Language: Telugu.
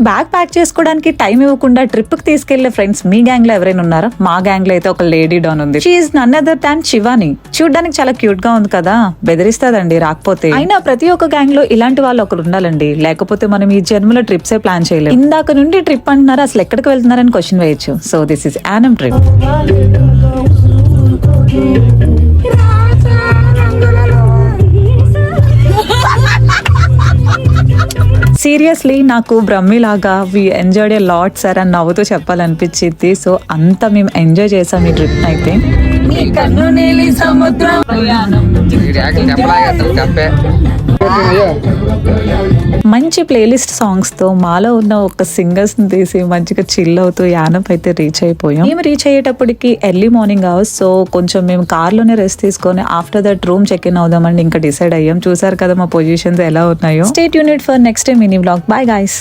బ్యాగ్ ప్యాక్ చేసుకోవడానికి టైం ఇవ్వకుండా ట్రిప్ కి తీసుకెళ్లే ఫ్రెండ్స్ మీ గ్యాంగ్ లో ఎవరైనా ఉన్నారా? మా గ్యాంగ్ లో అయితే ఒక లేడీ డాన్ ఉంది. She is none other than Shivani. చూడడానికి చాలా క్యూట్ గా ఉంది కదా, బెదిరిస్తాదండి రాకపోతే. అయినా ప్రతి ఒక్క గ్యాంగ్ లో ఇలాంటి వాళ్ళు ఒకరు ఉండాలండి, లేకపోతే మనం ఈ జన్మలో ట్రిప్స్ ఏ ప్లాన్ చేయలేం. ఇందాక నుండి ట్రిప్ అంటున్నారు, అసలు ఎక్కడికి వెళ్తున్నారని క్వశ్చన్ వేయచ్చు. So this is Yanam trip. Seriously నాకు బ్రహ్మిలాగా we enjoyed a lot sir అని నవ్వుతూ చెప్పాలనిపించింది. సో అంతా మేము ఎంజాయ్ చేసాం ఈ ట్రిప్ అయితే. మంచి ప్లేలిస్ట్ సాంగ్స్ తో మాలో ఉన్న ఒక సింగర్స్ ని తీసి మంచిగా చిల్ అవుతూ యానం అయితే రీచ్ అయిపోయాం. మేము రీచ్ అయ్యేటప్పటికి ఎర్లీ మార్నింగ్ అవర్స్. సో కొంచెం మేము కార్ లోనే రెస్ట్ తీసుకొని after that room check in అవుదామని ఇంకా డిసైడ్ అయ్యాం. చూసారు కదా మా పొజిషన్స్ ఎలా ఉన్నాయో. Stay tuned for next mini vlog. Bye guys.